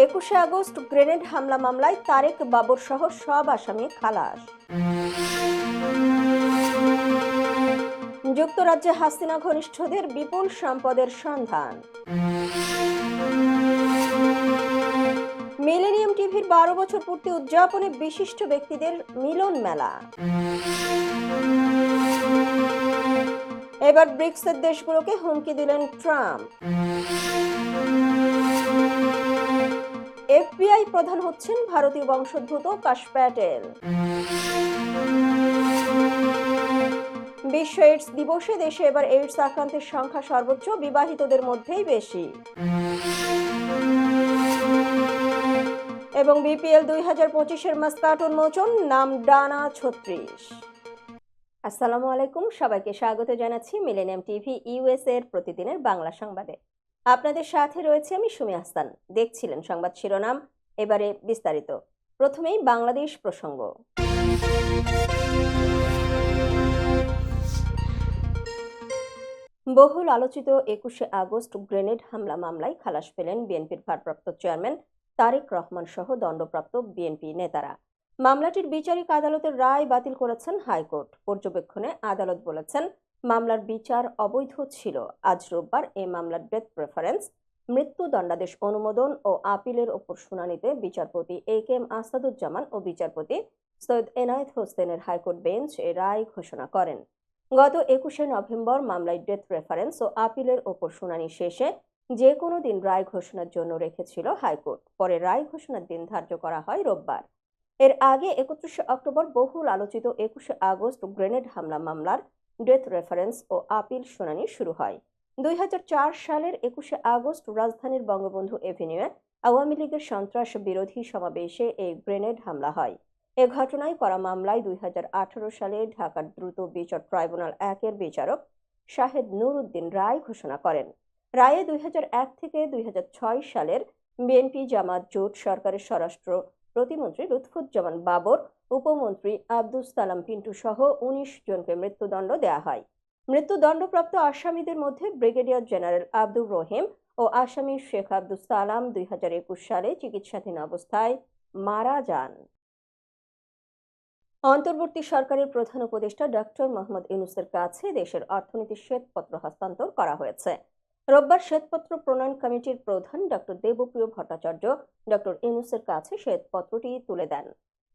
21শে August grenade হামলা মামলায় তারেক বাবর সহ সব আসামি খালাস। যুক্তরাজ্যে হাসিনা ঘনিষ্ঠদের বিপুল সম্পদের সন্ধান। মিলেনিয়াম টিভির 12 বছর পূর্তি উদযাপনে বিশিষ্ট ব্যক্তিদের মিলন মেলা। এবার ব্রিক্সের দেশগুলোকে হুমকি দিলেন ট্রাম্প। এফবিআই প্রধান হচ্ছেন ভারতীয় বংশোদ্ভূত কাশ প্যাটেল। বিশ্ব এইডস দিবসে দেশে এবার এইডস আক্রান্তের সংখ্যা সর্বোচ্চ, বিবাহিতদের মধ্যেই বেশি। এবং বিপিএল 2025-এর মাস্কাট উন্মোচন, নাম ডানা 36। আসসালামু আলাইকুম, সবাইকে স্বাগত জানাচ্ছি মিলেনিয়াম টিভি ইউএস এর প্রতিদিনের বাংলা সংবাদে। আপনাদের সাথে রয়েছে আমি সুমি আহসান। দেখছিলেন সংবাদ শিরোনাম, এবারে বিস্তারিত। প্রথমেই বাংলাদেশ প্রসঙ্গ। বহুল আলোচিত 21শে আগস্ট গ্রেনেড হামলা মামলায় খালাস পেলেন বিএনপির ভারপ্রাপ্ত চেয়ারম্যান তারেক রহমান সহ দণ্ডপ্রাপ্ত বিএনপি নেতারা। মামলাটির বিচারিক আদালতের রায় বাতিল করেছেন হাইকোর্ট। পর্যবেক্ষণে আদালত বলেছেন, মামলার বিচার অবৈধ ছিল। আজ রোববার এই মামলার ডেথ প্রেফারেন্স, মৃত্যু দণ্ডাদেশ অনুমোদন ও আপিলের ওপর শুনানিতে বিচারপতি AK আসাদুজ্জামান ও বিচারপতি সৈয়দ এনায়েত হোসেনের হাইকোর্ট বেঞ্চ এ রায় ঘোষণা করেন। গত 21শে নভেম্বর মামলায় ডেথ রেফারেন্স ও আপিলের ওপর শুনানি শেষে যে কোনো দিন রায় ঘোষণার জন্য রেখেছিল হাইকোর্ট। পরে রায় ঘোষণার দিন ধার্য করা হয় রোববার। এর আগে 31শে অক্টোবর বহুল আলোচিত 21শে আগস্ট গ্রেনেড হামলা মামলার ডেথ রেফারেন্স ও আপিল শুনানি শুরু হয়। 2004 সালের 21শে আগস্ট রাজধানীর বঙ্গবন্ধু এভিনিউয়ে আওয়ামী লীগের সন্ত্রাস বিরোধী সমাবেশে এই গ্রেনেড হামলা হয়। এ ঘটনায় করা মামলায় 2018 সালে ঢাকার দ্রুত বিচার ট্রাইব্যুনাল 1-এর বিচারক শাহেদ নূর উদ্দিন রায় ঘোষণা করেন। রায়ে 2001 থেকে 2006 সালের বিএনপি জামাত জোট সরকারের স্বরাষ্ট্র প্রতিমন্ত্রী লুৎফুজ্জামান বাবর, উপমন্ত্রী আব্দুস সালাম পিন্টু সহ 19 জনকে মৃত্যুদণ্ড দেয়া হয়। মৃত্যুদণ্ডপ্রাপ্ত আসামিদের মধ্যে ব্রিগেডিয়ার জেনারেল আব্দুর রহিম ও আসামি শেখ আব্দুস সালাম 2021 সালে চিকিৎসাধীন অবস্থায় মারা যান। অন্তর্বর্তী সরকারের প্রধান উপদেষ্টা ডক্টর মোহাম্মদ ইউনূসের কাছে দেশের অর্থনীতির শ্বেতপত্র হস্তান্তর করা হয়েছে। রোববার শ্বেতপত্র প্রণয়ন কমিটির প্রধান ডক্টর দেবপ্রিয় ভট্টাচার্য ডক্টর ইউনূসের কাছে শ্বেতপত্রটি তুলে দেন।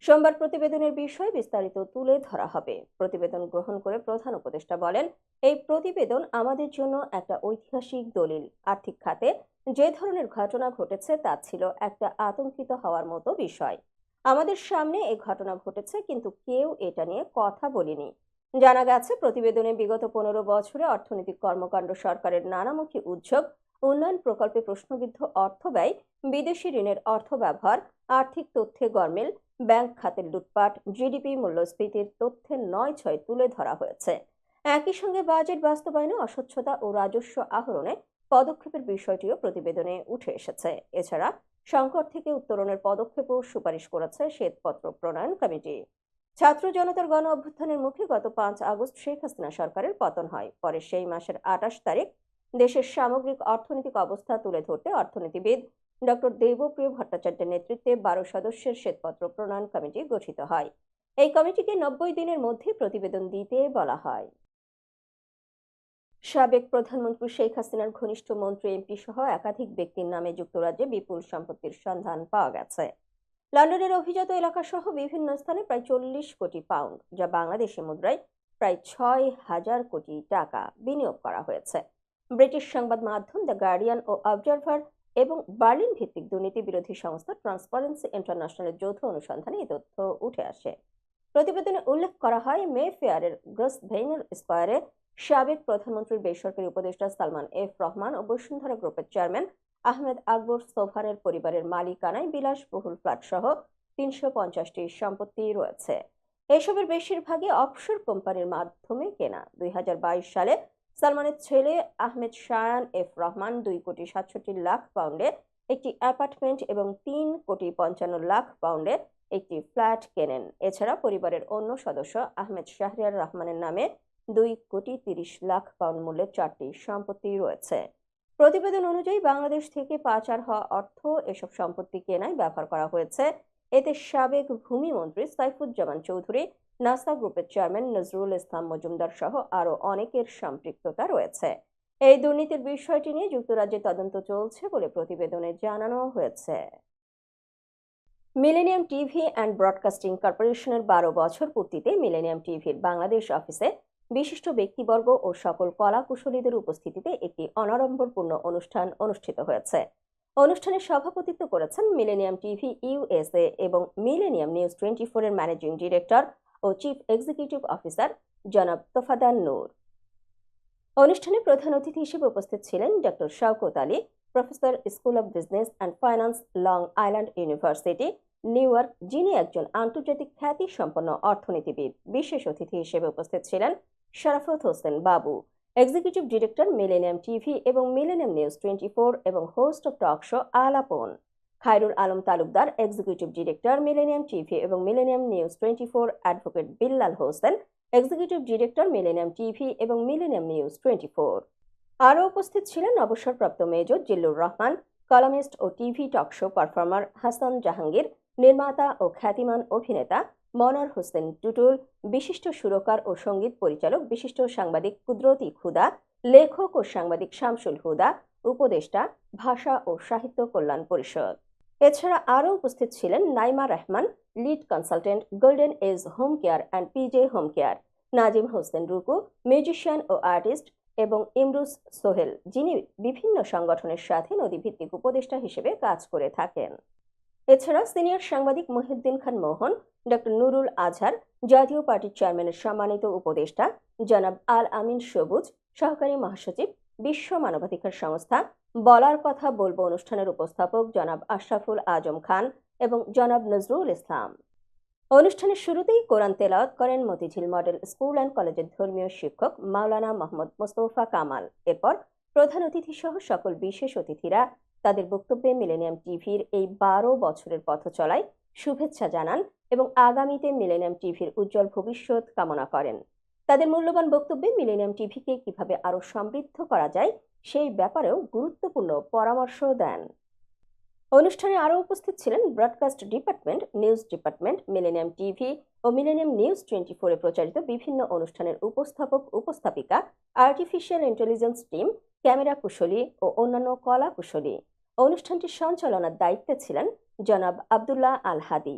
সোমবার প্রতিবেদনের বিষয় বিস্তারিত তুলে ধরা হবে। প্রতিবেদন গ্রহণ করে প্রধান উপদেষ্টা বলেন, এই প্রতিবেদন আমাদের জন্য একটা ঐতিহাসিক দলিল। আর্থিক খাতে যে ধরনের ঘটনা ঘটেছে তা ছিল একটা আতঙ্কিত হওয়ার মতো বিষয়। আমাদের সামনে এ ঘটনা ঘটেছে, কিন্তু কেউ এটা নিয়ে কথা বলেনি। জানা গেছে, প্রতিবেদনে বিগত 15 বছরে অর্থনৈতিক কর্মকাণ্ড, সরকারের নানামুখী উদ্যোগ, উন্নয়ন প্রকল্পে প্রশ্নবিদ্ধ অর্থ ব্যয়, বিদেশি ঋণের অর্থ ব্যবহার, আর্থিক তথ্যে গরমিল, ব্যাংক খাতের লুটপাট, জিডিপি মূল্যস্ফীতির তথ্যের 9/6 তুলে ধরা হয়েছে। একই সঙ্গে বাজেট বাস্তবায়নে অস্বচ্ছতা ও রাজস্ব আহরণে পদক্ষেপের বিষয়টিও প্রতিবেদনে উঠে এসেছে। এছাড়া সংকট থেকে উত্তরণের পদক্ষেপও সুপারিশ করেছে শ্বেতপত্র প্রণয়ন কমিটি। ছাত্র জনতার গণ অভ্যুত্থানের মুখে গত 5 আগস্ট শেখ হাসিনা সরকারের পতন হয়। পরে সেই মাসের 28 তারিখ দেশের সামগ্রিক অর্থনৈতিক অবস্থা তুলে ধরতে অর্থনীতিবিদ ডক্টর দেবপ্রিয় ভট্টাচার্যের নেতৃত্বে 12 সদস্যের শ্বেতপত্র প্রণয়ন কমিটি গঠিত হয়। এই কমিটিকে 90 দিনের মধ্যে প্রতিবেদন দিতে বলা হয়। সাবেক প্রধানমন্ত্রী শেখ হাসিনার ঘনিষ্ঠ মন্ত্রী, এমপি সহ একাধিক ব্যক্তির নামে যুক্তরাজ্যে বিপুল সম্পত্তির সন্ধান পাওয়া গেছে। লন্ডনের অভিজাত এলাকা সহ বিভিন্ন স্থানে প্রায় 40 কোটি পাউন্ড, যা বাংলাদেশি মুদ্রায় প্রায় 6,000 কোটি টাকা বিনিয়োগ করা হয়েছে। ব্রিটিশ সংবাদ মাধ্যম দ্য গার্ডিয়ান ও অবজারভার এবং বার্লিন ভিত্তিক দুর্নীতি বিরোধী সংস্থা ট্রান্সপারেন্সি ইন্টারন্যাশনালের যৌথ অনুসন্ধানে এই তথ্য উঠে আসে। প্রতিবেদনে উল্লেখ করা হয়, মে ফেয়ারের গ্রসভেইনার স্কয়ারে সাবেক প্রধানমন্ত্রীর বেসরকারি উপদেষ্টা সালমান এফ রহমান ও বসুন্ধরা গ্রুপের চেয়ারম্যান আহমেদ আকবর সোবহানের পরিবারের মালিকানায় বিলাসবহুল ফ্ল্যাট সহ 350টি সম্পত্তি রয়েছে। এসবের বেশিরভাগই অফশোর কোম্পানির মাধ্যমে কেনা। 2022 সালে সালমানের ছেলে আহমেদ শায়ান এফ রহমান 2,67,00,000 পাউন্ডে একটি অ্যাপার্টমেন্ট এবং 3,55,00,000 পাউন্ডে একটি ফ্ল্যাট কেনেন। এছাড়া পরিবারের অন্য সদস্য আহমেদ শাহরিয়ার রহমানের নামে 2,30,00,000 পাউন্ড মূল্যের 4টি সম্পত্তি রয়েছে। প্রতিবেদন অনুযায়ী বাংলাদেশ থেকে পাচার হওয়া অর্থ এসব সম্পত্তি কেনায় ব্যবহার করা হয়েছে। এতে সাবেক ভূমিমন্ত্রী সাইফুজ্জামান চৌধুরী, নাসা গ্রুপের চেয়ারম্যান নজরুল ইসলাম মজুমদার সহ আরও অনেকের সম্পৃক্ততা রয়েছে। এই দুর্নীতির বিষয়টি নিয়ে যুক্তরাজ্যে তদন্ত চলছে বলে প্রতিবেদনে জানানো হয়েছে। মিলেনিয়াম টিভি অ্যান্ড ব্রডকাস্টিং কর্পোরেশনের 12 বছর পূর্তিতে মিলেনিয়াম টিভির বাংলাদেশ অফিসে বিশিষ্ট ব্যক্তিবর্গ ও সকল কলা কুশলীদের উপস্থিতিতে একটি অনাড়ম্বরপূর্ণ অনুষ্ঠান অনুষ্ঠিত হয়েছে। অনুষ্ঠানে সভাপতিত্ব করেছেন মিলেনিয়াম টিভি ইউএসএ এবং মিলেনিয়াম নিউজ 24 এর ম্যানেজিং ডিরেক্টর ও চিফ এক্সিকিউটিভ অফিসার জনাব তোফাদান নূর। অনুষ্ঠানে প্রধান অতিথি হিসেবে উপস্থিত ছিলেন doctor Shawkat Ali, professor, school of business and finance, Long Island University, New York, যিনি একজন আন্তর্জাতিক খ্যাতি সম্পন্ন অর্থনীতিবিদ। বিশেষ অতিথি হিসেবে উপস্থিত ছিলেন Sharafat Hossain Babu, executive director millennium TV এবং মিলেনিয়াম নিউজ 24 এবং host of talk show Alapon, Khairul Alam Talukdar, executive director millennium TV এবং millennium news 24, advocate Billal Hossain, executive director millennium TV এবং মিলেনিয়াম নিউজ 24। আরও উপস্থিত ছিলেন অবসরপ্রাপ্ত মেজর জিল্লুর রহমান, কলামিস্ট ও TV talk show performer Hasan Jahangir, নির্মাতা ও খ্যাতিমান অভিনেতা মনোয়ার হোসেন টুটুল, বিশিষ্ট সুরকার ও সঙ্গীত পরিচালক বিশিষ্ট সাংবাদিক কুদরতি খুদা, লেখক ও সাংবাদিক শামসুল হুদা, উপদেষ্টা, ভাষা ও সাহিত্য কল্যাণ পরিষদ। এছাড়া আরও উপস্থিত ছিলেন Naima Rahman, lead consultant, Golden age home Care and PJ Home Care, Nazim Hossain Ruku, musician O artist, এবং ইমরুজ সোহেল, যিনি বিভিন্ন সংগঠনের সাথে নদীভিত্তিক উপদেষ্টা হিসেবে কাজ করে থাকেন। এছাড়া সিনিয়র সাংবাদিক মহিউদ্দিন খান মোহন, ডক্টর নুরুল আজহার, জাতীয় পার্টির চেয়ারম্যানের সম্মানিত উপদেষ্টা জনাব আল আমিন সবুজ, সহকারী মহাসচিব, বিশ্ব মানবাধিকার সংস্থা বলার কথা বলবো অনুষ্ঠানের উপস্থাপক জনাব আশরাফুল আজম খান এবং জনাব নজরুল ইসলাম। অনুষ্ঠানের শুরুতেই কোরআন তেলাওয়াত করেন মতিঝিল মডেল স্কুল অ্যান্ড কলেজের ধর্মীয় শিক্ষক মাওলানা মোহাম্মদ মোস্তফা কামাল। এরপর প্রধান অতিথি সহ সকল বিশেষ অতিথিরা তাদের বক্তব্যে মিলেনিয়াম টিভির এই 12 বছরের পথ চলায় শুভেচ্ছা জানান এবং আগামীতে মিলেনিয়াম টিভির উজ্জ্বল ভবিষ্যৎ কামনা করেন। তাদের মূল্যবান বক্তব্যে মিলেনিয়াম টিভিকে কিভাবে আরও সমৃদ্ধ করা যায় সেই ব্যাপারেও গুরুত্বপূর্ণ পরামর্শ দেন। অনুষ্ঠানে আরও উপস্থিত ছিলেন broadcast department, news department, millennium TV ও মিলেনিয়াম নিউজ 24-এ প্রচারিত বিভিন্ন অনুষ্ঠানের উপস্থাপক উপস্থাপিকা, আর্টিফিশিয়াল ইন্টেলিজেন্স টিম, ক্যামেরা কুশলী ও অন্যান্য কলা কুশলী। অনুষ্ঠানটির সঞ্চালনার দায়িত্বে ছিলেন জনাব আব্দুল্লাহ আল হাদি।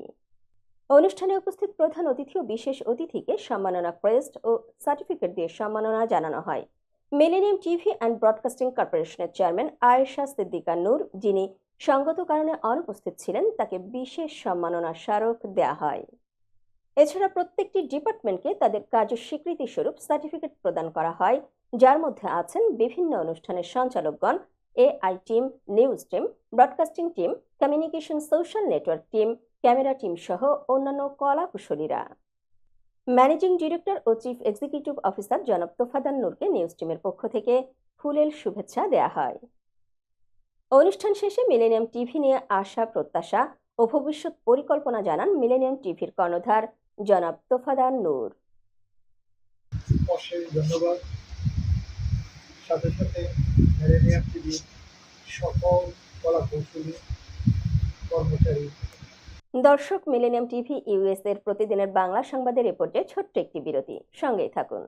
অনুষ্ঠানে উপস্থিত প্রধান অতিথি ও বিশেষ অতিথিকে সম্মাননা ক্রেস্ট ও সার্টিফিকেট দিয়ে সম্মাননা জানানো হয়। মিলেনিয়াম টিভি অ্যান্ড ব্রডকাস্টিং কর্পোরেশনের চেয়ারম্যান আয়েশা সিদ্দিকা নূর, যিনি সঙ্গত কারণে অনুপস্থিত ছিলেন, তাকে বিশেষ সম্মাননা স্মারক দেয়া হয়। এছাড়া প্রত্যেকটি ডিপার্টমেন্টকে তাদের কাজের স্বীকৃতি স্বরূপ সার্টিফিকেট প্রদান করা হয়, যার মধ্যে আছেন বিভিন্ন অনুষ্ঠানের সঞ্চালকগণ, AI team, news team, broadcasting team, communication social network team, camera team সহ অন্যান্য কলা কুশলীরা। ম্যানেজিং ডিরেক্টর ও চিফ এক্সিকিউটিভ অফিসার জনাব তোফাদান নূরকে নিউজ টিমের পক্ষ থেকে ফুলেল শুভেচ্ছা দেয়া হয়। অনুষ্ঠান শেষে মিলেনিয়াম টিভি নিয়ে আশা, প্রত্যাশা ও ভবিষ্যৎ পরিকল্পনা জানান মিলেনিয়াম টিভির কর্ণধার জনাব তোফাদান নূর। অশেষ ধন্যবাদ। সাথে সাথে মিলেনিয়াম টিভির সকল কলাকুশলী কর্মচারী। দর্শক, মিলেনিয়াম টিভি ইউএস এর প্রতিদিনের বাংলা সংবাদের রিপোর্টে ছোট্ট একটি বিরতি, সঙ্গেই থাকুন।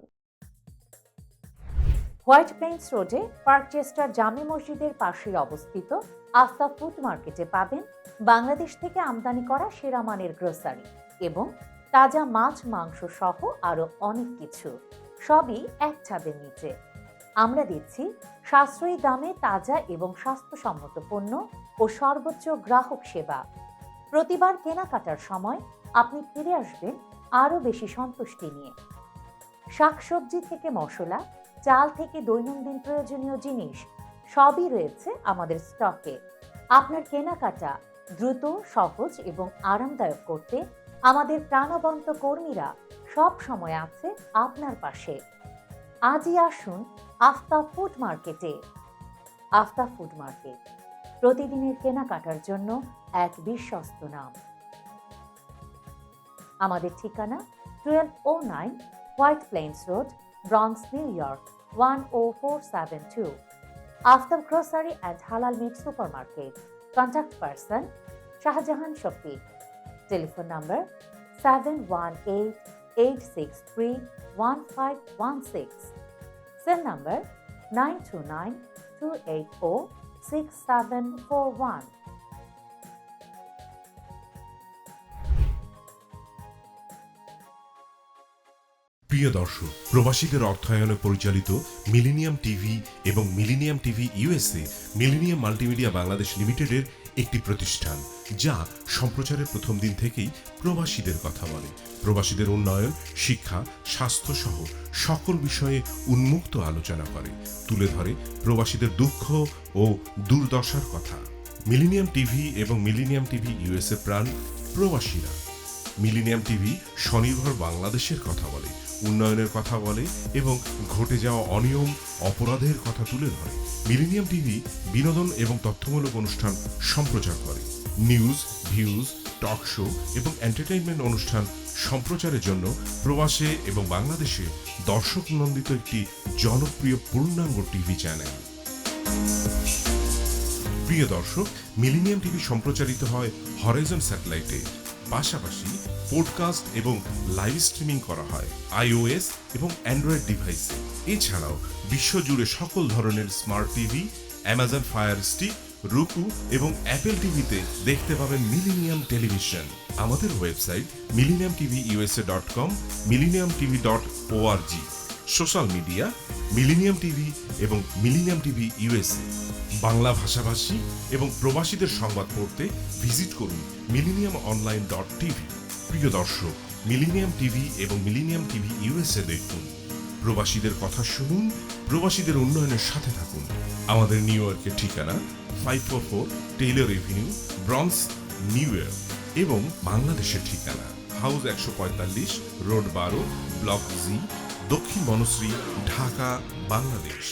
হোয়াইট প্লেন্স রোডে পার্কচেস্টার জামে মসজিদের পাশেই অবস্থিত আফতাব ফুড মার্কেটে পাবেন বাংলাদেশ থেকে আমদানি করা সেরা মানের গ্রোসারি এবং তাজা মাছ, মাংস সহ আরো অনেক কিছু, সবই এক ছাদের নিচে। আমরা দিচ্ছি সাশ্রয়ী দামে তাজা এবং স্বাস্থ্যসম্মত পণ্য ও সর্বোচ্চ গ্রাহক সেবা। প্রতিবার কেনাকাটার সময় আপনি ফিরে আসবেন আরো বেশি সন্তুষ্টি নিয়ে। শাকসবজি থেকে মশলা, চাল থেকে দৈনন্দিন প্রয়োজনীয় জিনিস সবই রয়েছে আমাদের স্টকে। আপনার কেনাকাটা দ্রুত, সহজ এবং আরামদায়ক করতে আমাদের প্রাণবন্ত কর্মীরা সব সময় আছে আপনার পাশে। আজই আসুন আফতাব ফুড মার্কেটে। আফতাব ফুড মার্কেট, প্রতিদিনের কেনাকাটার জন্য এক বিশ্বস্ত নাম। আমাদের ঠিকানা 1209 White Plains road, Bronx, new York 10472। Aftab Grocery and Halal Meat Supermarket. Contact person Shahjahan Shafiq. Telephone number 718-863-1516. Cell number 929-280-6741. প্রিয় দর্শক, প্রবাসীদের অর্থায়নে পরিচালিত মিলেনিয়াম টিভি এবং millennium TV USA millennium multimedia Bangladesh লিমিটেডের একটি প্রতিষ্ঠান, যা সম্প্রচারের প্রথম দিন থেকেই প্রবাসীদের কথা বলে। প্রবাসীদের উন্নয়ন, শিক্ষা, স্বাস্থ্য সহ সকল বিষয়ে উন্মুক্ত আলোচনা করে, তুলে ধরে প্রবাসীদের দুঃখ ও দুর্দশার কথা। মিলেনিয়াম টিভি এবং মিলেনিয়াম টিভি ইউএসএ প্রাণ প্রবাসীরা। মিলেনিয়াম টিভি স্বনির্ভর বাংলাদেশের কথা বলে, উন্নয়নের কথা বলে এবং ঘটে যাওয়া অনিয়ম, অপরাধের কথা তুলে ধরে। মিলেনিয়াম টিভি বিনোদন এবং তথ্যমূলক অনুষ্ঠান সম্প্রচার করে। নিউজ, ভিউজ, টক শো এবং এন্টারটেইনমেন্ট অনুষ্ঠান সম্প্রচারের জন্য প্রবাসে এবং বাংলাদেশে দর্শক নন্দিত একটি জনপ্রিয় পূর্ণাঙ্গ টিভি চ্যানেল। প্রিয় দর্শক, মিলেনিয়াম টিভি সম্প্রচারিত হয় হরাইজন স্যাটেলাইটে। পাশাপাশি পডকাস্ট এবং লাইভ স্ট্রিমিং করা হয় iOS এবং অ্যান্ড্রয়েড ডিভাইসে। এছাড়াও বিশ্বজুড়ে সকল ধরনের smart TV, Amazon fire stick, রুকু এবং অ্যাপেল টিভিতে দেখতে পাবেন মিলেনিয়াম টেলিভিশন। আমাদের website millenniumtvusa.com, millenniumtv.org। Social media millennium TV এবং মিলেনিয়াম টিভি ইউএসএ। বাংলা ভাষাভাষী এবং প্রবাসীদের সংবাদ পড়তে ভিজিট করুন millenniumonline.tv। প্রিয় দর্শক, মিলেনিয়াম টিভি এবং মিলেনিয়াম টিভি ইউএসএ দেখুন, প্রবাসীদের কথা শুনুন, প্রবাসীদের উন্নয়নের সাথে থাকুন। আমাদের নিউ ইয়র্কের ঠিকানা 544 Taylor Avenue, bronze, New York এবং বাংলাদেশের ঠিকানা হাউস 145, রোড 12, ব্লক জি, দক্ষিণ বনশ্রী, ঢাকা, বাংলাদেশ।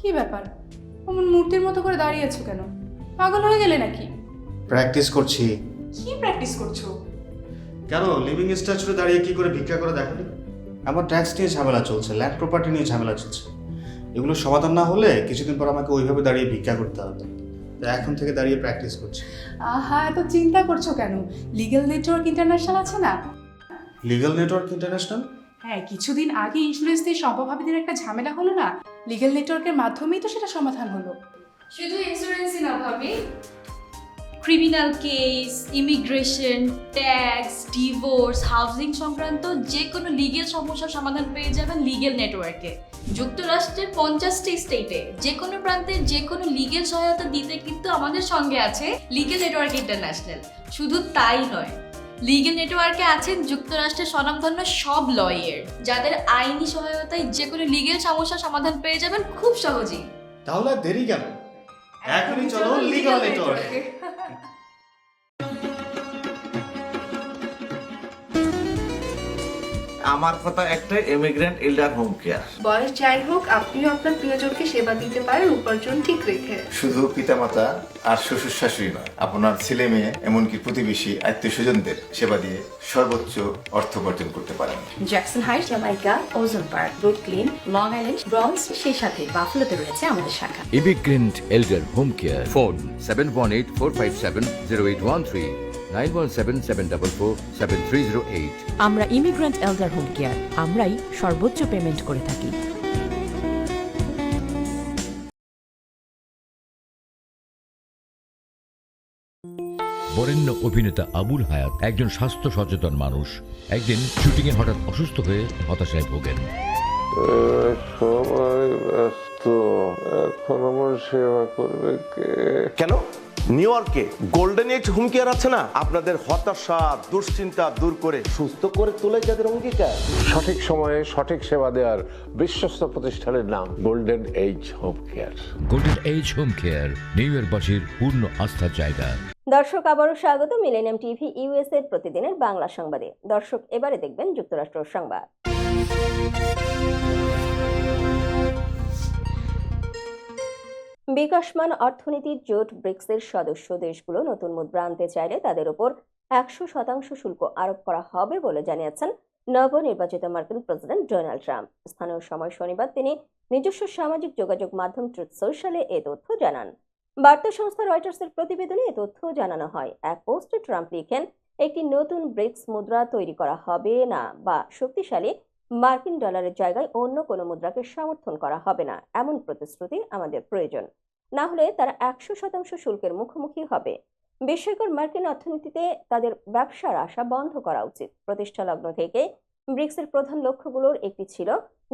কি ব্যাপার, অমন মূর্তির মতো করে দাঁড়িয়ে আছো কেন? পাগল হয়ে গেলে নাকি? প্র্যাকটিস করছি। কি প্র্যাকটিস করছো? কেন লিভিং স্ট্যাচুতে দাঁড়িয়ে কি করে ভিক্ষা করে দেখালি? আমার ট্যাক্স নিয়ে ঝামেলা চলছে, ল্যান্ড প্রপার্টি নিয়ে ঝামেলা চলছে। এগুলো সমাধান না হলে কিছুদিন পর আমাকে ওইভাবে দাঁড়িয়ে ভিক্ষা করতে হবে। তাই এখন থেকে দাঁড়িয়ে প্র্যাকটিস করছি। আহা, এত চিন্তা করছো কেন? লিগ্যাল নেটওয়ার্ক ইন্টারন্যাশনাল আছে না? Legal network international? হ্যাঁ, কিছুদিন আগে ইন্স্যুরেন্স দিয়ে সম্পভাবিদের একটা ঝামেলা হলো না, লিগ্যাল নেটওয়ার্কের মাধ্যমেই তো সেটা সমাধান হলো। শুধু ইন্স্যুরেন্সই না ভাবি, criminal case, immigration, tax, divorce, housing সংক্রান্ত যে কোনো লিগেল সমস্যার সমাধান পেয়ে যাবেন লিগেল নেটওয়ার্কে। যুক্তরাষ্ট্রের 50টি স্টেটে যে কোনো প্রান্তে যে কোনো লিগেল সহায়তা দিতে কিন্তু আমাদের সঙ্গে আছে লিগেল নেটওয়ার্ক ইন্টারন্যাশনাল। শুধু তাই নয়, লিগেল নেটওয়ার্কে আছেন যুক্তরাষ্ট্রের স্বনামধন্য সব লয়ার, যাদের আইনি সহায়তায় যে কোনো লিগেল সমস্যার সমাধান পেয়ে যাবেন খুব সহজেই। তাহলে আর দেরি কেন? এখনই চলো লিগ্যাল নেটওয়ার্কে। আমার কথা একটাই, ইমিগ্রেন্ট এল্ডার হোম কেয়ার। বয়স যাই হোক, আপনিও আপনার প্রিয়জনকে সেবা দিতে পারেন উপার্জন ঠিক রেখে। শুধু পিতামাতা আর শ্বশুর শাশুড়ি নয়, আপনার ছেলে মেয়ে এমনকি প্রতিবেশী আত্মীয় স্বজনদের সেবা দিয়ে সর্বোচ্চ অর্থ উপার্জন করতে পারেন। জ্যাকসন হাইট, জামাইকা, ওজন park, Brooklyn, long island, bronze, সেই সাথে বাফলোতে রয়েছে আমাদের শাখা। Immigrant এল্ডার home care. ফোন 7184570813, 9177447308। আমরা ইমিগ্রেন্ট এল্ডার হোম কেয়ার, আমরাই সর্বোচ্চ পেমেন্ট করে থাকি। বরেণ্য অভিনেতা আবুল হায়াত একজন স্বাস্থ্য সচেতন মানুষ। একদিন শুটিংয়ে হঠাৎ অসুস্থ হয়ে হতাশায় ভোগেন। সবাই ব্যস্ত, এখন আমার সেবা করবে কে? কেন? নিউ ইয়র্কে গোল্ডেন এজ হোম কেয়ার আছে না, আপনাদের হতাশা দুশ্চিন্তা দূর করে সুস্থ করে তোলে যাদের অঙ্গীকার। সঠিক সময়ে সঠিক সেবা দেওয়ার বিশ্বস্ত প্রতিষ্ঠানের নাম golden age home care. Golden age home care new ইয়র্কবাসীর পূর্ণ আস্থার জায়গা। দর্শক, আবারও স্বাগত মিলেনিয়াম টিভি ইউএসএ প্রতিদিনের বাংলা সংবাদে। দর্শক, এবারে দেখবেন যুক্তরাষ্ট্র সংবাদ। বিকাশমান অর্থনীতির জোট ব্রিক্সের সদস্য দেশগুলো নতুন মুদ্রা আনতে চাইলে তাদের উপর 100% শুল্ক আরোপ করা হবে বলে জানিয়েছেন নবনির্বাচিত মার্কিন প্রেসিডেন্ট ডোনাল্ড ট্রাম্প। স্থানীয় সময় শনিবার তিনি নিজস্ব সামাজিক যোগাযোগ মাধ্যম ট্রুথ সোশ্যালে এ তথ্য জানান। বার্তা সংস্থা রয়টার্সের প্রতিবেদনে এ তথ্য জানানো হয়। এক পোস্টে ট্রাম্প লিখেন, একটি নতুন ব্রিক্স মুদ্রা তৈরি করা হবে না বা শক্তিশালী মার্কিন ডলারের জায়গায় অন্য কোনো মুদ্রাকে সমর্থন করা হবে না, এমন প্রতিশ্রুতি আমাদের প্রয়োজন। না হলে তারা 100% শুল্কের মুখোমুখি হবে। বিস্ময়কর, মার্কিন অর্থনীতিতে তাদের ব্যবসার আশা বন্ধ করা উচিত। প্রতিষ্ঠা লগ্ন থেকে ব্রিক্সের প্রধান লক্ষ্যগুলোর একটি ছিল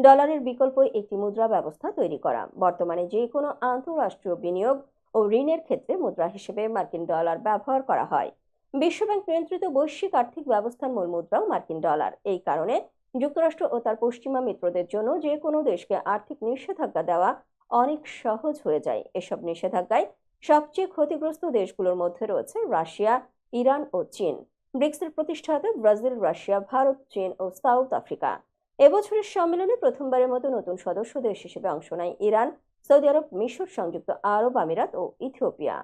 ডলারের বিকল্প একটি মুদ্রা ব্যবস্থা তৈরি করা। বর্তমানে যে কোনো আন্তঃরাষ্ট্রীয় বিনিয়োগ ও ঋণের ক্ষেত্রে মুদ্রা হিসেবে মার্কিন ডলার ব্যবহার করা হয়। বিশ্বব্যাংক নিয়ন্ত্রিত বৈশ্বিক আর্থিক ব্যবস্থার মূল মুদ্রাও মার্কিন ডলার। এই কারণে যুক্তরাষ্ট্র ও তার পশ্চিমা মিত্রদের জন্য যে কোনো দেশকে আর্থিক নিষেধাজ্ঞা দেওয়া অনেক সহজ হয়ে যায়। এসব নিষেধাজ্ঞায় সবচেয়ে ক্ষতিগ্রস্ত দেশগুলোর মধ্যে রয়েছে রাশিয়া, ইরান ও চীন। ব্রিক্সের প্রতিষ্ঠাতা ব্রাজিল, রাশিয়া, ভারত, চীন ও সাউথ আফ্রিকা। এবছরের সম্মেলনে প্রথমবারের মতো নতুন সদস্য দেশ হিসেবে অংশ নেয় ইরান, সৌদি আরব, মিশর, সংযুক্ত আরব আমিরাত ও ইথিওপিয়া।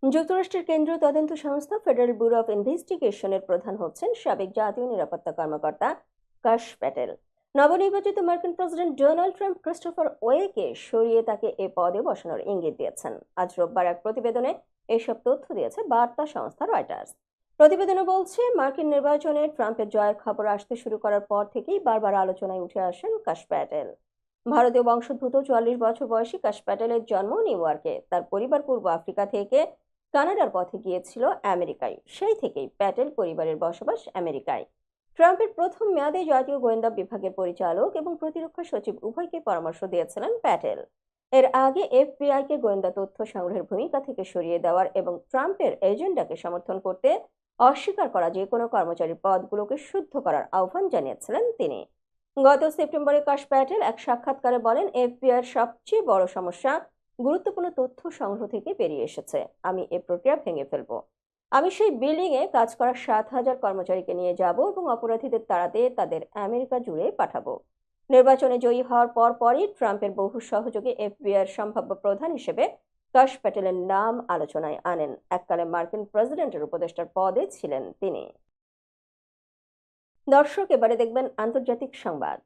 যুক্তরাষ্ট্রের কেন্দ্রীয় তদন্ত সংস্থা ফেডারেল ব্যুরো অফ ইনভেস্টিগেশনের প্রধান হচ্ছেন সাবেক জাতীয় নিরাপত্তা কর্মকর্তা কাশ প্যাটেল। নবনির্বাচিত মার্কিন প্রেসিডেন্ট ডোনাল্ড ট্রাম্প ক্রিস্টোফার ওয়েকে সরিয়ে তাকে এ পদে বসানোর ইঙ্গিত দিয়েছেন। আজ রোববার এক প্রতিবেদনে এসব তথ্য দিয়েছে বার্তা সংস্থা রয়টার্স। প্রতিবেদনে বলছে, মার্কিন নির্বাচনে ট্রাম্পের জয়ের খবর আসতে শুরু করার পর থেকেই বারবার আলোচনায় উঠে আসেন কাশ প্যাটেল। ভারতীয় বংশোদ্ভূত 44 বছর বয়সী কাশ প্যাটেলের জন্ম নিউ ইয়র্কে। তার পরিবার পূর্ব আফ্রিকা থেকে কানাডার পথে গিয়েছিল আমেরিকায়। সেই থেকেই প্যাটেল পরিবারের বসবাস আমেরিকায়। ট্রাম্পের প্রথম মেয়াদে জাতীয় গোয়েন্দা বিভাগের পরিচালক এবং প্রতিরক্ষা সচিব উভয়কে পরামর্শ দিয়েছিলেন প্যাটেল। এর আগে এফবিআইকে গোয়েন্দা তথ্য সংগ্রহের ভূমিকা থেকে সরিয়ে দেওয়ার এবং ট্রাম্পের এজেন্ডাকে সমর্থন করতে অস্বীকার করা যে কোনো কর্মচারীর পদগুলোকে শুদ্ধ করার আহ্বান জানিয়েছিলেন তিনি। গত সেপ্টেম্বরে কাশ প্যাটেল এক সাক্ষাৎকারে বলেন, এফবিআইয়ের সবচেয়ে বড় সমস্যা গুরুত্বপূর্ণ তথ্য সংগ্রহ থেকে বেরিয়ে এসেছে। আমি এই প্রক্রিয়া ভেঙে ফেলব। আমি সেই বিল্ডিংয়ে কাজ করা 7,000 কর্মচারীকে নিয়ে যাব এবং অপরাধীদের তাড়াতে তাদের আমেরিকা জুড়ে পাঠাবো। নির্বাচনে জয়ী হওয়ার পরই ট্রাম্পের বহু সহযোগী এফবিআইয়ের সম্ভাব্য প্রধান হিসেবে কাশ প্যাটেলের নাম আলোচনায় আনেন। এককালে মার্কিন প্রেসিডেন্টের উপদেষ্টার পদে ছিলেন তিনি। দর্শক, এবারে দেখবেন আন্তর্জাতিক সংবাদ।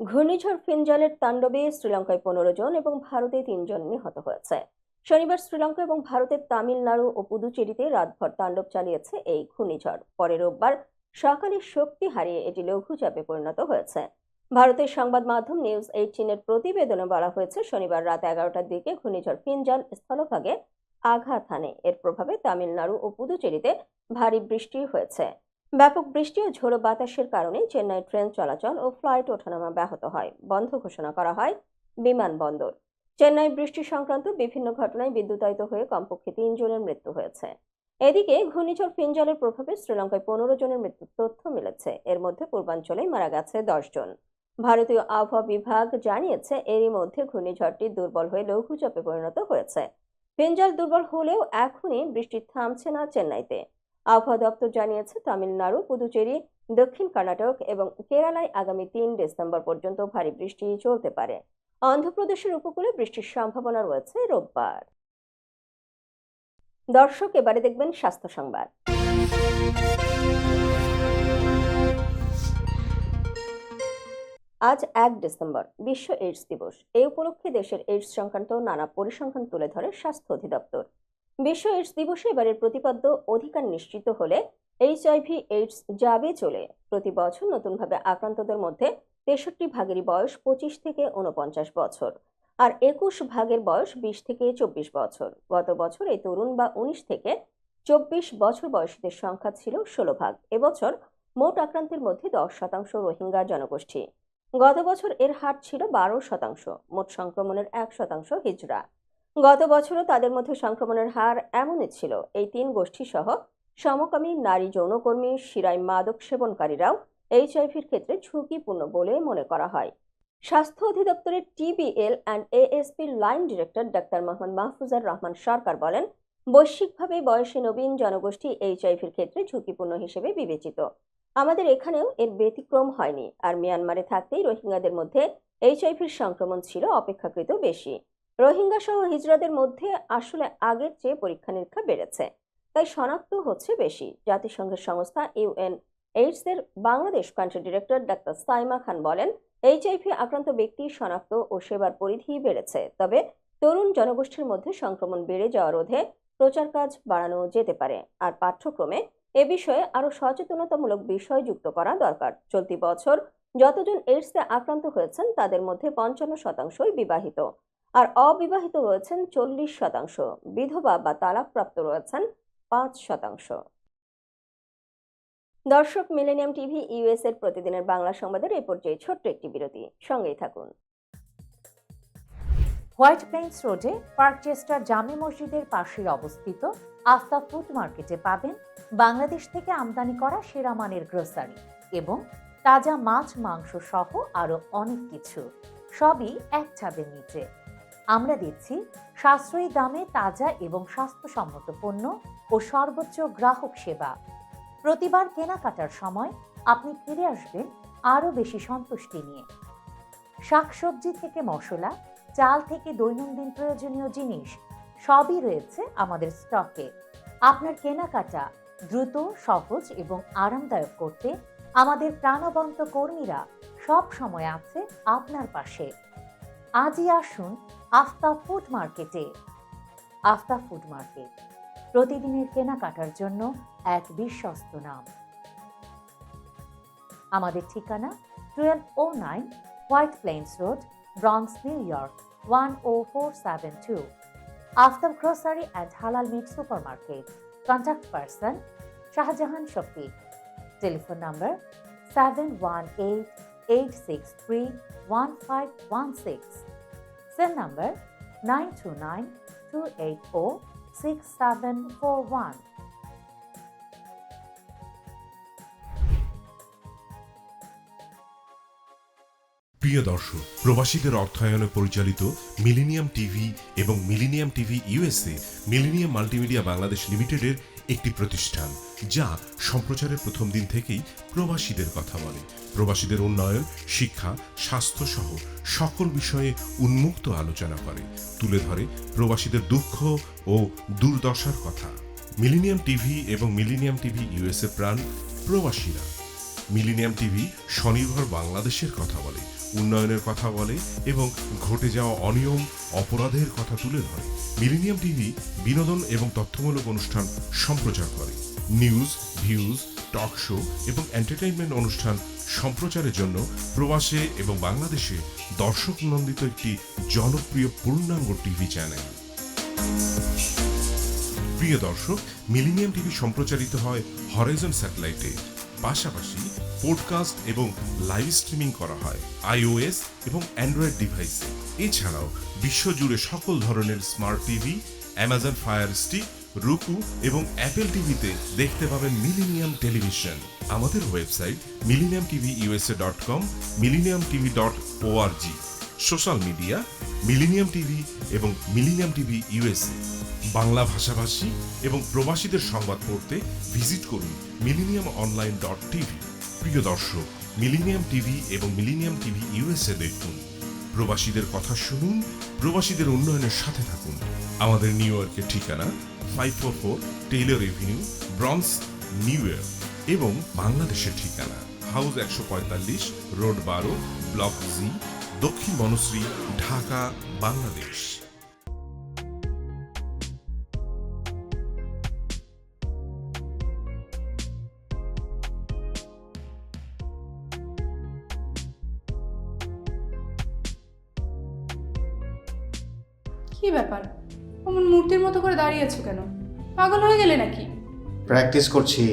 ঘূর্ণিঝড় ফিনজালের তাণ্ডবে শ্রীলঙ্কায় 15 জন এবং ভারতে 3 জন নিহত হয়েছে। শনিবার শ্রীলঙ্কা এবং ভারতের তামিলনাড়ু ও পুদুচেরিতে রাতভর তাণ্ডব চালিয়েছে এই ঘূর্ণিঝড়। পরে রোববার সকালে শক্তি হারিয়ে এটি লঘুচাপে পরিণত হয়েছে। ভারতের সংবাদ মাধ্যম নিউজ 18-এর প্রতিবেদনে বলা হয়েছে, শনিবার রাত 11টার দিকে ঘূর্ণিঝড় ফিনজাল স্থলভাগে আঘাত হানে। এর প্রভাবে তামিলনাড়ু ও পুদুচেরিতে ভারী বৃষ্টি হয়েছে। ব্যাপক বৃষ্টি ও ঝোড়ো বাতাসের কারণে চেন্নাই ট্রেন চলাচল ও ফ্লাইট ওঠানামা ব্যাহত হয়। বন্ধ ঘোষণা করা হয় বিমানবন্দর। চেন্নাই বৃষ্টি সংক্রান্ত বিভিন্ন ঘটনায় বিদ্যুতায়িত হয়ে কমপক্ষে 3 জনের মৃত্যু হয়েছে। এদিকে ঘূর্ণিঝড় ফিনজালের প্রভাবে শ্রীলঙ্কায় 15 জনের মৃত্যুর তথ্য মিলেছে। এর মধ্যে পূর্বাঞ্চলেই মারা গেছে 10 জন। ভারতীয় আবহাওয়া বিভাগ জানিয়েছে, এরই মধ্যে ঘূর্ণিঝড়টি দুর্বল হয়ে লঘুচাপে পরিণত হয়েছে। ফিনজাল দুর্বল হলেও এখনই বৃষ্টি থামছে না চেন্নাইতে। আবহাওয়া দপ্তর জানিয়েছে, তামিলনাড়ু, পুদুচেরি, দক্ষিণ কর্ণাটক এবং কেরালায় আগামী 3 ডিসেম্বর পর্যন্ত ভারী বৃষ্টি চলতে পারে। অন্ধ্রপ্রদেশের উপকূলে বৃষ্টির সম্ভাবনা রয়েছে রোববার। দর্শক, এবারে দেখবেন স্বাস্থ্য সংবাদ। আজ 1 ডিসেম্বর বিশ্ব এইডস দিবস। এই উপলক্ষে দেশের এইডস সংক্রান্ত নানা পরিসংখ্যান তুলে ধরে স্বাস্থ্য অধিদপ্তর। বিশ্ব এইডস দিবসে এবারের প্রতিপাদ্য অধিকার নিশ্চিত হলে এইচআইভি এইডস যাবে চলে। প্রতি বছর নতুনভাবে আক্রান্তদের মধ্যে 63 ভাগেরই বয়স 25 থেকে 49 বছর, আর 21 ভাগের বয়স 20 থেকে 24 বছর। গত বছর এই তরুণ বা 19 থেকে 24 বছর বয়সীদের সংখ্যা ছিল 16 ভাগ। এবছর মোট আক্রান্তের মধ্যে 10% রোহিঙ্গা জনগোষ্ঠী। গত বছর এর হার ছিল 12%। মোট সংক্রমণের 1% হিজড়া। গত বছরও তাদের মধ্যে সংক্রমণের হার এমনই ছিল। এই 3 গোষ্ঠী সহ সমকামী, নারী যৌনকর্মী, শিরায় মাদক সেবনকারীরাও এইচআইভির ক্ষেত্রে ঝুঁকিপূর্ণ বলে মনে করা হয়। স্বাস্থ্য অধিদপ্তরের TBL and ASP line director doctor Mohammad Mahfuzar Rahman Sarkar বলেন, বৈশ্বিকভাবে বয়সী নবীন জনগোষ্ঠী এইচআইভির ক্ষেত্রে ঝুঁকিপূর্ণ হিসেবে বিবেচিত। আমাদের এখানেও এর ব্যতিক্রম হয়নি। আর মিয়ানমারে থাকতেই রোহিঙ্গাদের মধ্যে এইচআইভির সংক্রমণ ছিল অপেক্ষাকৃত বেশি। রোহিঙ্গা সহ হিজড়াদের মধ্যে আসলে আগের চেয়ে পরীক্ষা নিরীক্ষা বেড়েছে, তাই শনাক্ত হচ্ছে বেশি। জাতিসংঘের সংস্থা UNAIDS এর Bangladesh country director doctor Saima Khan বলেন, এইচআইভি আক্রান্ত ব্যক্তি শনাক্ত ও সেবার পরিধি বেড়েছে। তবে তরুণ জনগোষ্ঠীর মধ্যে সংক্রমণ বেড়ে যাওয়া রোধে প্রচার কাজ বাড়ানো যেতে পারে। আর পাঠ্যক্রমে এ বিষয়ে আরো সচেতনতামূলক বিষয় যুক্ত করা দরকার। চলতি বছর যতজন এইডসে আক্রান্ত হয়েছেন তাদের মধ্যে 55% বিবাহিত, আর অবিবাহিত রয়েছেন 40%। বিধবা বা তালাকপ্রাপ্ত রয়েছেন 5%। দর্শক, মিলেনিয়াম টিভি ইউএস এর প্রতিদিনের বাংলা সংবাদের এই পর্যায়ে ছোট্ট একটি বিরতি, সঙ্গেই থাকুন। হোয়াইট প্লেন্স রোডে পার্কচেস্টার জামে মসজিদের পাশে অবস্থিত আস্থা ফুড মার্কেটে পাবেন বাংলাদেশ থেকে আমদানি করা সেরা মানের গ্রোসারি এবং তাজা মাছ মাংস সহ আরো অনেক কিছু, সবই এক ছাদের নিচে। আমরা দিচ্ছি সাশ্রয়ী দামে তাজা এবং স্বাস্থ্যসম্মত পণ্য ও সর্বোচ্চ গ্রাহক সেবা। প্রতিবার কেনাকাটার সময় আপনি ফিরে আসবেন আরো বেশি সন্তুষ্টি নিয়ে। শাকসবজি থেকে মশলা, চাল থেকে দৈনন্দিন প্রয়োজনীয় জিনিস সবই রয়েছে আমাদের স্টকে। আপনার কেনাকাটা দ্রুত, সহজ এবং আরামদায়ক করতে আমাদের প্রাণবন্ত কর্মীরা সব সময় আছে আপনার পাশে। আজই আসুন আস্থা ফুড মার্কেটে। আস্থা ফুড মার্কেট, প্রতিদিনের কেনাকাটার জন্য এক বিশ্বস্ত নাম। আমাদের ঠিকানা 1209 White Plains road, Bronx, New York 10472। Aftab grocery and হালাল meat supermarket. Contact person Shahjahan Shafiq. Telephone number 7188631516। Cell number 9292806741। প্রিয় দর্শক, প্রবাসীদের অর্থায়নে পরিচালিত মিলেনিয়াম টিভি এবং millennium TV USA millennium multimedia Bangladesh লিমিটেডের একটি প্রতিষ্ঠান, যা সম্প্রচারের প্রথম দিন থেকেই প্রবাসীদের কথা বলে। প্রবাসীদের উন্নয়ন, শিক্ষা, স্বাস্থ্য সহ সকল বিষয়ে উন্মুক্ত আলোচনা করে, তুলে ধরে প্রবাসীদের দুঃখ ও দুর্দশার কথা। মিলেনিয়াম টিভি এবং মিলেনিয়াম টিভি ইউএসএ প্রাণ প্রবাসীরা। মিলেনিয়াম টিভি স্বনির্ভর বাংলাদেশের কথা বলে, উন্নয়নের কথা বলে এবং ঘটে যাওয়া অনিয়ম, অপরাধের কথা তুলে ধরে। মিলেনিয়াম টিভি বিনোদন এবং তথ্যমূলক অনুষ্ঠান সম্প্রচার করে। নিউজ, ভিউজ, টক শো এবং এন্টারটেইনমেন্ট অনুষ্ঠান সম্প্রচারের জন্য প্রবাসে এবং বাংলাদেশে দর্শক নন্দিত একটি জনপ্রিয় পূর্ণাঙ্গ টিভি চ্যানেল। প্রিয় দর্শক, মিলেনিয়াম টিভি সম্প্রচারিত হয় হরাইজন স্যাটেলাইটে। পাশাপাশি পডকাস্ট এবং লাইভ স্ট্রিমিং করা হয় iOS এবং অ্যান্ড্রয়েড ডিভাইসে। এছাড়াও বিশ্বজুড়ে সকল ধরনের smart TV, Amazon fire stick, রুকু এবং অ্যাপেল টিভিতে দেখতে পাবেন মিলেনিয়াম টেলিভিশন। আমাদের website millenniumtvusa.com, millenniumtv.org। Social media millennium TV এবং মিলেনিয়াম টিভি ইউএসএ। বাংলা ভাষাভাষী এবং প্রবাসীদের সংবাদ পড়তে ভিজিট করুন millenniumonline.tv। প্রিয় দর্শক, মিলেনিয়াম টিভি এবং মিলেনিয়াম টিভি ইউএসএ দেখুন। প্রবাসীদের কথা শুনুন, প্রবাসীদের উন্নয়নের সাথে থাকুন। আমাদের নিউ ইয়র্কের ঠিকানা 544 Taylor Avenue, bronze, New York এবং বাংলাদেশের ঠিকানা হাউস 145, রোড 12, ব্লক জি, দক্ষিণ বনশ্রী, ঢাকা, বাংলাদেশ। কি ব্যাপার, অমন মূর্তির মতো করে দাঁড়িয়ে আছো কেন? পাগল হয়ে গেলে নাকি? প্র্যাকটিস করছি।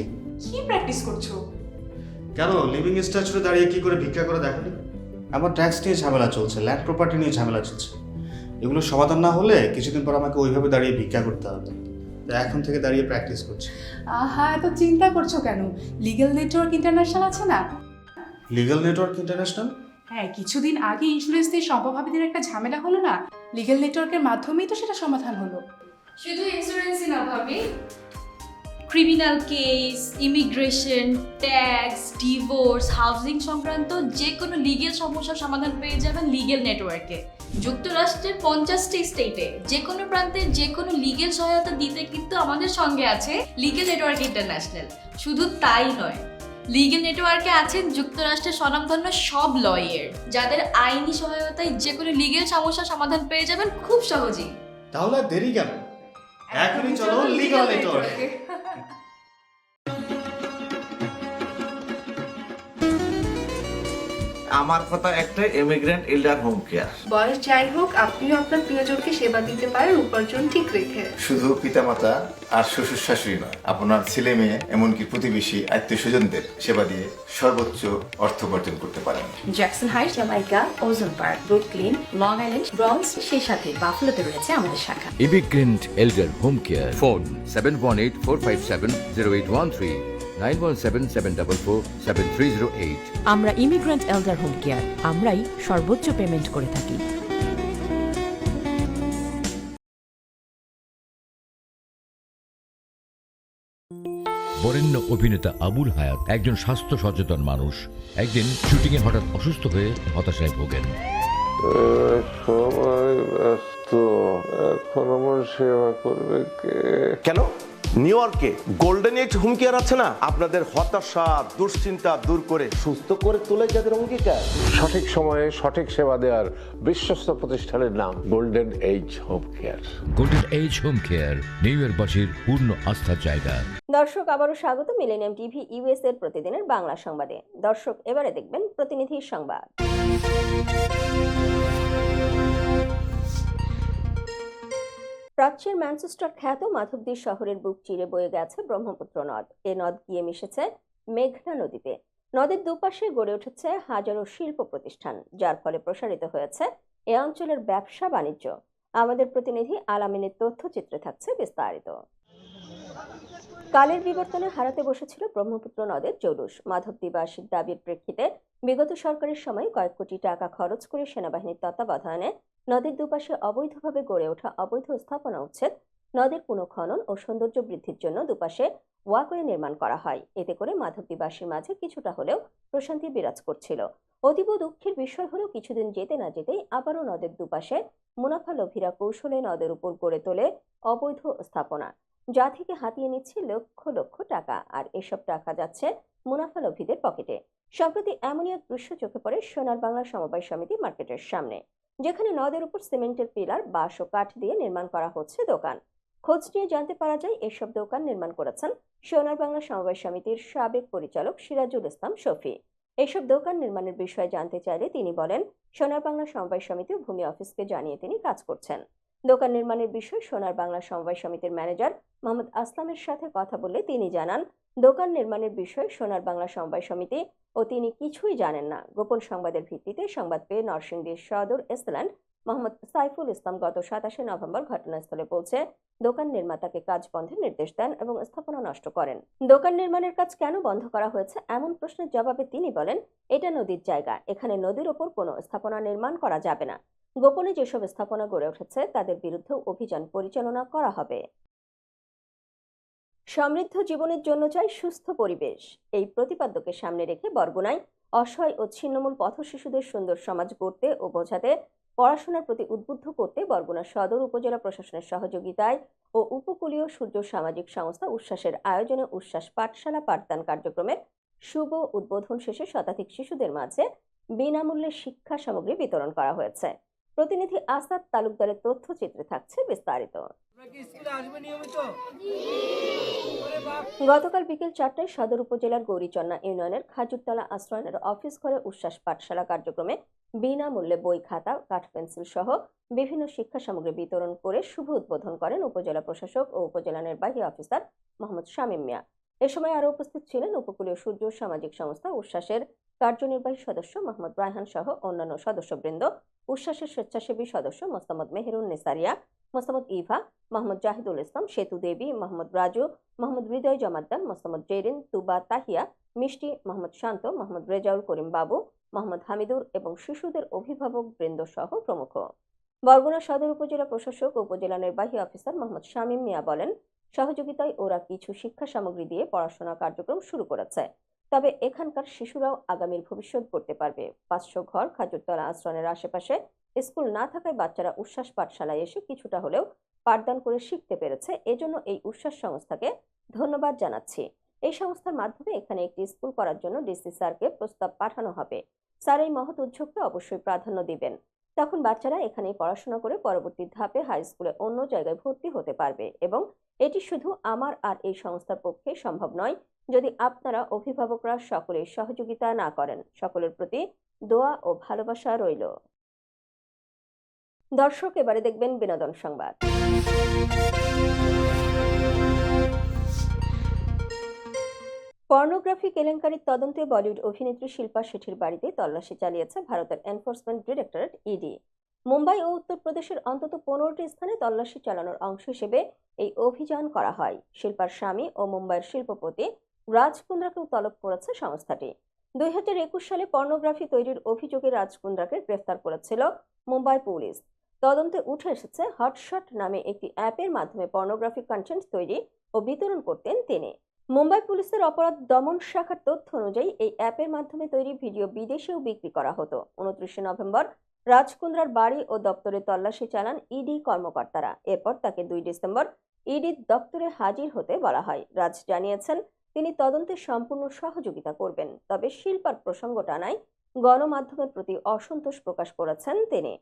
কি প্র্যাকটিস করছো? কেন, লিভিং স্ট্যাচুতে দাঁড়িয়ে কি করে ভিক্ষা করে দেখনি? আমার ট্যাক্স নিয়ে ঝামেলা চলছে, ল্যান্ড প্রপার্টি নিয়ে ঝামেলা চলছে। এগুলো সমাধান না হলে কিছুদিন পর আমাকে ওইভাবে দাঁড়িয়ে ভিক্ষা করতে হবে। তাই এখন থেকে দাঁড়িয়ে প্র্যাকটিস করছি। আহা, এত চিন্তা করছো কেন? লিগ্যাল নেটওয়ার্ক ইন্টারন্যাশনাল আছে না? Legal network international? হ্যাঁ, কিছুদিন আগে ইন্স্যুরেন্স দিয়ে সম্পভাবীদের একটা ঝামেলা হলো না? লিগ্যাল নেটওয়ার্কের মাধ্যমেই তো সেটা সমাধান হলো। শুধু ইন্স্যুরেন্সই না ভাবি, criminal case, immigration, tax, divorce, housing সংক্রান্ত যে কোনো লিগেল সমস্যার সমাধান পেয়ে যাবেন লিগেল নেটওয়ার্কে। যুক্তরাষ্ট্রের 50টি স্টেটে যে কোনো প্রান্তে যে কোনো লিগেল সহায়তা দিতে কিন্তু আমাদের সঙ্গে আছে লিগেল নেটওয়ার্ক ইন্টারন্যাশনাল। শুধু তাই নয়, লিগেল নেটওয়ার্কে আছেন যুক্তরাষ্ট্রের স্বনামধন্য সব লয়ার, যাদের আইনি সহায়তায় যে কোনো লিগেল সমস্যার সমাধান পেয়ে যাবেন খুব সহজেই। তাহলে আর দেরি কেন, এখনই চলো লিগাল নেটওয়ার্কে। আমার কথা একটাই, ইমিগ্রেন্ট এল্ডার হোম কেয়ার। বয়স যাই হোক, আপনিও আপনার প্রিয়জনকে সেবা দিতে পারেন উপার্জন ঠিক রেখে। শুধু পিতামাতা আর শ্বশুর শাশুড়ি নয়, আপনার ছেলে মেয়ে এমনকি প্রতিবেশী আত্মীয় স্বজনদের সেবা দিয়ে সর্বোচ্চ অর্থ উপার্জন করতে পারেন। জ্যাকসন হাইটস, জামাইকা, ওজন park, Brooklyn, long island, bronze, সেই সাথে বাফলোতে রয়েছে আমাদের শাখা। Immigrant এল্ডার home care, phone 7184570813, 9177447308। আমরা ইমিগ্রেন্ট এল্ডার হোম কেয়ার, আমরাই সর্বোচ্চ পেমেন্ট করে থাকি। বরেণ্য অভিনেতা আবুল হায়াত একজন স্বাস্থ্য সচেতন মানুষ। একদিন শুটিংয়ে হঠাৎ অসুস্থ হয়ে হতাশায় ভোগেন। সবাই ব্যস্ত, এখন আমার সেবা করবে কে? কেন? নিউ ইয়র্কে গোল্ডেন এইজ হোম কেয়ার আছে না, আপনাদের হতাশা দুশ্চিন্তা দূর করে সুস্থ করে তোলে যাদের অঙ্গীকার। সঠিক সময়ে সঠিক সেবা দেওয়ার বিশ্বস্ত প্রতিষ্ঠানের নাম golden age home care. Golden age home care new ইয়র্কবাসীর পূর্ণ আস্থার জায়গা। দর্শক, আবারও স্বাগত মিলেনিয়াম টিভি ইউএস এর প্রতিদিনের বাংলা সংবাদে। দর্শক, এবারে দেখবেন প্রতিনিধির সংবাদ। প্রাচ্যের ম্যানচেস্টার খ্যাত মাধবদী শহরের বুক চিরে বয়ে গেছে ব্রহ্মপুত্র নদ। এ নদ গিয়ে মিশেছে মেঘনা নদীতে। নদের দুপাশে গড়ে উঠেছে হাজারো শিল্প প্রতিষ্ঠান, যার ফলে প্রসারিত হয়েছে এ অঞ্চলের ব্যবসা বাণিজ্য। আমাদের প্রতিনিধি আলামিনের তথ্যচিত্রে থাকছে বিস্তারিত। কালের বিবর্তনে হারাতে বসেছিল ব্রহ্মপুত্র নদের জৌলুস। মাধবদীবাসীর দাবির প্রেক্ষিতে বিগত সরকারের সময় কয়েক কোটি টাকা খরচ করে সেনাবাহিনীর তত্ত্বাবধানে নদীর দুপাশে অবৈধভাবে গড়ে ওঠা অবৈধ স্থাপনা উচ্ছেদ, নদের পুনঃখনন ও সৌন্দর্য বৃদ্ধির জন্য দুপাশে ওয়াকওয়ে নির্মাণ করা হয়। এতে করে মাধবদীবাসীর মাঝে কিছুটা হলেও প্রশান্তি বিরাজ করছিল। অতীব দুঃখের বিষয় হলেও কিছুদিন যেতে না যেতেই আবারও নদের দুপাশে মুনাফালোভীরা কৌশলে নদের উপর গড়ে তোলে অবৈধ স্থাপনা, যা থেকে হাতিয়ে নিচ্ছে লক্ষ লক্ষ টাকা। আর এসব টাকা যাচ্ছে মুনাফালোভীদের পকেটে। সম্প্রতি এমনই এক দৃশ্য চোখে পড়ে সোনার বাংলা সমবায় সমিতি মার্কেটের সামনে, যেখানে নদের উপর সিমেন্টের পিলার, বাঁশ ও কাঠ দিয়ে নির্মাণ করা হচ্ছে দোকান। খোঁজ নিয়ে জানতে পারা যায় এসব দোকান নির্মাণ করেছেন সোনার বাংলা সমবায় সমিতির সাবেক পরিচালক সিরাজুল ইসলাম শফি। এসব দোকান নির্মাণের বিষয়ে জানতে চাইলে তিনি বলেন, সোনার বাংলা সমবায় সমিতি ও ভূমি অফিসকে জানিয়ে তিনি কাজ করছেন। দোকান নির্মাণের বিষয়ে সোনার বাংলা সমবায় সমিতির ম্যানেজার মোহাম্মদ আসলামের সাথে কথা বললে তিনি জানান, দোকান নির্মাণের বিষয়ে সোনার বাংলা সমবায় সমিতি ও তিনি কিছুই জানেন না। গোপন সংবাদের ভিত্তিতে সংবাদ পেয়ে নরসিংদীর সদর এসল্যান্ড মোহাম্মদ সাইফুল ইসলাম গত 27 নভেম্বর ঘটনাস্থলে পৌঁছে দোকান নির্মাতাকে কাজ বন্ধের নির্দেশ দেন এবং স্থাপনা নষ্ট করেন। দোকান নির্মাণের কাজ কেন বন্ধ করা হয়েছে এমন প্রশ্নের জবাবে তিনি বলেন, এটা নদীর জায়গা, এখানে নদীর ওপর কোনো স্থাপনা নির্মাণ করা যাবে না। গোপনে যেসব স্থাপনা গড়ে উঠেছে তাদের বিরুদ্ধে অভিযান পরিচালনা করা হবে। সমৃদ্ধ জীবনের জন্য চাই সুস্থ পরিবেশ। এই প্রতিপাদ্যকে সামনে রেখে বরগুনায় অসহায় ও ছিন্নমূল পথ শিশুদের সুন্দর সমাজ গড়তে ও বোঝাতে, পড়াশোনার প্রতি উদ্বুদ্ধ করতে বরগুনা সদর উপজেলা প্রশাসনের সহযোগিতায় ও উপকূলীয় সূর্য সামাজিক সংস্থা উচ্ছ্বাসের আয়োজনে উচ্ছ্বাস পাঠশালা পাঠদান কার্যক্রমের শুভ উদ্বোধন শেষে শতাধিক শিশুদের মাঝে বিনামূল্যে শিক্ষা সামগ্রী বিতরণ করা হয়েছে। প্রতিনিধি আসাদ তালুকদারের তথ্যচিত্রে থাকছে বিস্তারিত। গতকাল বিকেল 4টায় সদর উপজেলার গৌরীচন্না ইউনিয়নের খাজুরতলা আশ্রয়নের অফিস ঘরে উচ্ছ্বাস পাঠশালা কার্যক্রমে বিনামূল্যে বই, খাতা, কাঠ, পেন্সিল সহ বিভিন্ন শিক্ষা সামগ্রী বিতরণ করে শুভ উদ্বোধন করেন উপজেলা প্রশাসক ও উপজেলা নির্বাহী অফিসার মোহাম্মদ শামীম মিয়া। এ সময় আরও উপস্থিত ছিলেন উপকূলীয় সূর্য সামাজিক সংস্থা উচ্ছ্বাসের কার্যনির্বাহী সদস্য মোহাম্মদ রায়হান সহ অন্যান্য সদস্যবৃন্দ, উচ্ছ্বাসের স্বেচ্ছাসেবী সদস্য মোস্তামদ মেহেরুন নেসারিয়া, মোস্তামদ ইভা, মোহাম্মদ জাহিদুল ইসলাম, সেতু দেবী, মোহাম্মদ রাজু, মোহাম্মদ হৃদয় জমাদ্দার, মোস্তামদ জেরিন, তুবা তাহিয়া, মিষ্টি, মোহাম্মদ শান্ত, মোহাম্মদ রেজাউল করিম বাবু, মোহাম্মদ হামিদুর এবং শিশুদের অভিভাবক বৃন্দ সহ প্রমুখ। বরগুনা সদর উপজেলা প্রশাসক ও উপজেলা নির্বাহী অফিসার মোহাম্মদ শামীম মিয়া বলেন, সহযোগিতায় ওরা কিছু শিক্ষা সামগ্রী দিয়ে পড়াশোনা কার্যক্রম শুরু করেছে। তবে এখানকার শিশুরাও আগামীর ভবিষ্যৎ গড়তে পারবে। 500 ঘর খাজুরতলা আশ্রমের আশেপাশে স্কুল না থাকায় বাচ্চারা উচ্ছ্বাস পাঠশালায় এসে কিছুটা হলেও পাঠদান করে শিখতে পেরেছে। এজন্য এই উচ্ছ্বাস সংস্থাকে ধন্যবাদ জানাচ্ছি। এই সংস্থার মাধ্যমে এখানে একটি স্কুল করার জন্য ডিসি স্যারকে প্রস্তাব পাঠানো হবে। স্যার এই মহৎ উদ্যোগকে অবশ্যই প্রাধান্য দিবেন। তখন বাচ্চারা এখানেই পড়াশোনা করে পরবর্তী ধাপে হাই স্কুলে অন্য জায়গায় ভর্তি হতে পারবে। এবং এটি শুধু আমার আর এই সংস্থার পক্ষে সম্ভব নয় যদি আপনারা অভিভাবকরা সকলে সহযোগিতা না করেন। সকলের প্রতি দোয়া ও ভালোবাসা রইল। দর্শক, এবারে দেখবেন বিনোদন সংবাদ। পর্নোগ্রাফি কেলেঙ্কারির তদন্তে বলিউড অভিনেত্রী শিল্পা শেঠির বাড়িতে তল্লাশি চালিয়েছে ভারতের এনফোর্সমেন্ট ডিরেক্টরেট ইডি। মুম্বাই ও উত্তরপ্রদেশের অন্তত 15টি স্থানে তল্লাশি চালানোর অংশ হিসেবে এই অভিযান করা হয়। শিল্পার স্বামী ও মুম্বাইয়ের শিল্পপতি রাজ কুন্দ্রাকেও তলব করেছে সংস্থাটি। 2021 সালে পর্নোগ্রাফি তৈরির অভিযোগে রাজ কুন্দ্রাকে গ্রেফতার করেছিল মুম্বাই পুলিশ। তদন্তে উঠে এসেছে হটশট নামে একটি অ্যাপের মাধ্যমে পর্নোগ্রাফিক কন্টেন্ট তৈরি ও বিতরণ করতেন তিনি। মুম্বাই পুলিশের অপরাধ দমন শাখার তথ্য অনুযায়ী এই অ্যাপের মাধ্যমে তৈরি ভিডিও বিদেশেও বিক্রি করা হতো। 29 নভেম্বর রাজ কুন্দ্রার বাড়ি ও দপ্তরে তল্লাশি চালান ইডি কর্মকর্তারা। এরপর তাকে 2 ডিসেম্বর ইডির দপ্তরে হাজির হতে বলা হয়। রাজ জানিয়েছেন তিনি তদন্তে সম্পূর্ণ সহযোগিতা করবেন। তবে শিল্পার প্রসঙ্গ টানায় গণমাধ্যমের প্রতি অসন্তোষ প্রকাশ করেছেন তিনি।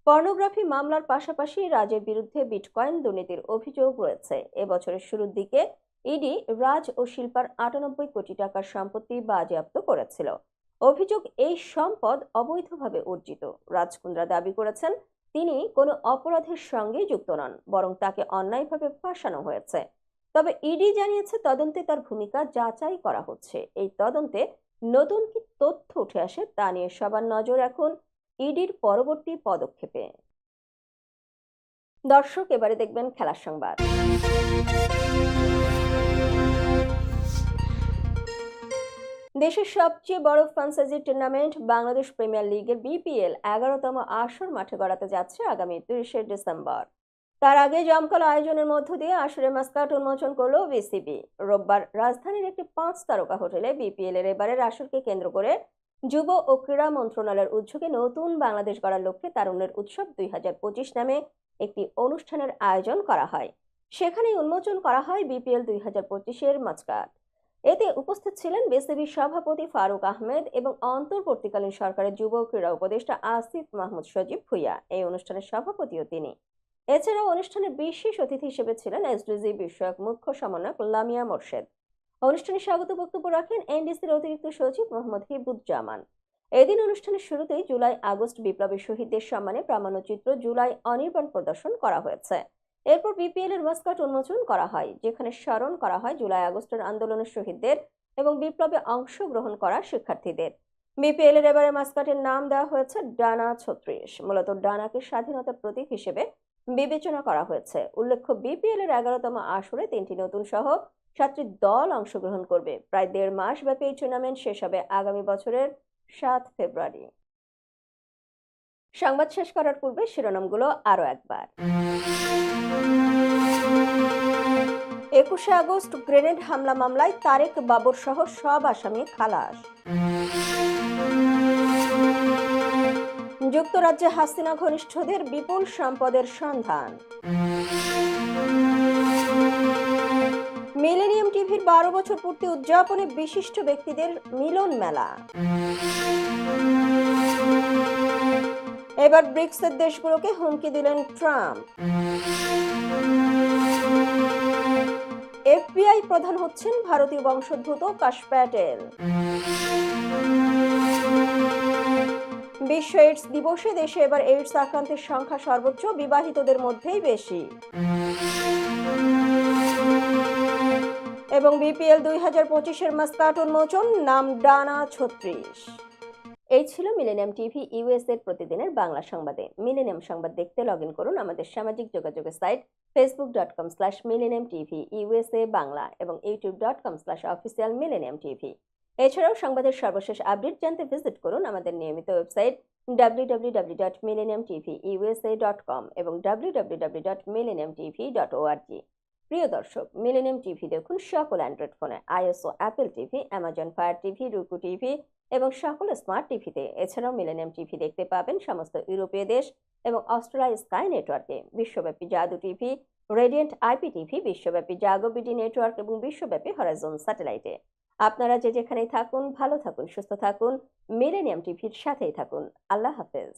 পর্নোগ্রাফি মামলার পাশাপাশি রাজের বিরুদ্ধে বিটকয়েন দুর্নীতির অভিযোগ রয়েছে। এবছরের শুরুর দিকে ইডি রাজ ও শিল্পার 98 কোটি টাকার সম্পত্তি বাজেয়াপ্ত করেছিল। অভিযোগ এই সম্পদ অবৈধভাবে অর্জিত। রাজ কুন্দ্রা দাবি করেছেন তিনি কোনো অপরাধের সঙ্গে যুক্ত নন, বরং তাকে অন্যায়ভাবে ফাঁসানো হয়েছে। তবে ইডি জানিয়েছে তদন্তে তার ভূমিকা যাচাই করা হচ্ছে। এই তদন্তে নতুন কি তথ্য উঠে আসে তা নিয়ে সবার নজর এখন ইডির পরবর্তী পদক্ষেপে। দর্শক, এবারে দেখবেন খেলার সংবাদ। দেশের সবচেয়ে বড় ফ্র্যাঞ্চাইজি টুর্নামেন্ট বাংলাদেশ প্রিমিয়ার লিগের বিপিএল 11তম আসর মাঠে গড়াতে যাচ্ছে আগামী 30 ডিসেম্বর। তার আগে জমকালো আয়োজনের মধ্য দিয়ে আসরের মাস্কাট উন্মোচন করল বিসিবি। রোববার রাজধানীর একটি 5 তারকা হোটেলে বিপিএল এর এবারের আসরকে কেন্দ্র করে যুব ও ক্রীড়া মন্ত্রণালয়ের উদ্যোগে নতুন বাংলাদেশ গড়ার লক্ষ্যে তারুণ্যের উৎসব 2025 নামে একটি অনুষ্ঠানের আয়োজন করা হয়। সেখানেই উন্মোচন করা হয় বিপিএল 2025-এর মাস্কাট। এতে উপস্থিত ছিলেন বিসিবি সভাপতি ফারুক আহমেদ এবং অন্তর্বর্তীকালীন সরকারের যুব ক্রীড়া উপদেষ্টা আসিফ মাহমুদ সজীব ভুইয়া। এই অনুষ্ঠানের সভাপতিও তিনি। এছাড়াও অনুষ্ঠানের বিশেষ অতিথি হিসেবে ছিলেন এসডিজি বিষয়ক মুখ্য সমন্বয়ক লামিয়া মোর্শেদ। অনুষ্ঠানে স্বাগত বক্তব্য রাখেন এনডিসির অতিরিক্ত সচিব মোহাম্মদ হিবুজ্জামান। এদিন অনুষ্ঠানের শুরুতেই জুলাই আগস্ট বিপ্লবী শহীদদের সম্মানে প্রামাণ্যচিত্র জুলাই অনির্বাণ প্রদর্শন করা হয়েছে। এরপর বিপিএল এর মাস্কট উন্মোচন করা হয়, যেখানে স্মরণ করা হয় জুলাই আগস্টের আন্দোলনের শহীদদের এবং বিপ্লবে অংশগ্রহণ করা শিক্ষার্থীদের। বিপিএল এর এবারে মাস্কটের নাম দেওয়া হয়েছে ডানা 36। মূলত ডানাকে স্বাধীনতার প্রতীক হিসেবে বিবেচনা করা হয়েছে। উল্লেখ্য, বিপিএল এর 11তম আসরে 3টি নতুন সহ 7টি দল অংশগ্রহণ করবে। প্রায় 1.5 মাস ব্যাপী এই টুর্নামেন্ট শেষ হবে আগামী বছরের 7 ফেব্রুয়ারি। সংবাদ শেষ করার পূর্বে শিরোনামগুলো আরো একবার। 21 আগস্ট গ্রেনেড হামলা মামলায় তারেক বাবর সহ সব আসামি খালাস। যুক্তরাজ্যে হাসিনা ঘনিষ্ঠদের বিপুল সম্পদের সন্ধান। মিলেনিয়াম টিভির 12 বছর পূর্তি উদযাপনে বিশিষ্ট ব্যক্তিদের মিলন মেলা। এবার ব্রিক্সের দেশগুলোকে হুমকি দিলেন ট্রাম্প। এফবিআই প্রধান হচ্ছেন ভারতীয় বংশোদ্ভূত কাশ প্যাটেল। বিশ্ব এইডস দিবসে দেশে এবার এইডস আক্রান্তের সংখ্যা সর্বোচ্চ, বিবাহিতদের মধ্যেই বেশি। এবং বিপিএল 2025-এর মাস্কাট উন্মোচন, নাম ডানা 36। এই ছিল মিলেনিয়াম টিভি ইউএস এর প্রতিদিনের বাংলা সংবাদে। মিলেনিয়াম সংবাদ দেখতে লগ ইন করুন আমাদের সামাজিক যোগাযোগের সাইট facebook.com/millenniumtv/USA বাংলা এবং youtube.com/officialmillenniumtv। এছাড়াও সংবাদের সর্বশেষ আপডেট জানতে ভিজিট করুন আমাদের নিয়মিত ওয়েবসাইট www.millenniumtvusa.com এবং www.millenniumtv.org। প্রিয় দর্শক, মিলেনিয়াম টিভি দেখুন সকল অ্যান্ড্রয়েড ফোনে, iOS ও Apple TV, Amazon Fire TV, Roku TV এবং সকল স্মার্ট টিভিতে। এছাড়াও মিলেনিয়াম টিভি দেখতে পাবেন সমস্ত ইউরোপীয় দেশ এবং অস্ট্রেলিয়া স্কাই নেটওয়ার্কে, বিশ্বব্যাপী জাদু টিভি, রেডিয়েন্ট আইপি টিভি, বিশ্বব্যাপী জাগো বিডি নেটওয়ার্ক এবং বিশ্বব্যাপী হরাইজন স্যাটেলাইটে। আপনারা যে যেখানেই থাকুন, ভালো থাকুন, সুস্থ থাকুন, মিলেনিয়াম টিভির সাথেই থাকুন। আল্লাহ হাফেজ।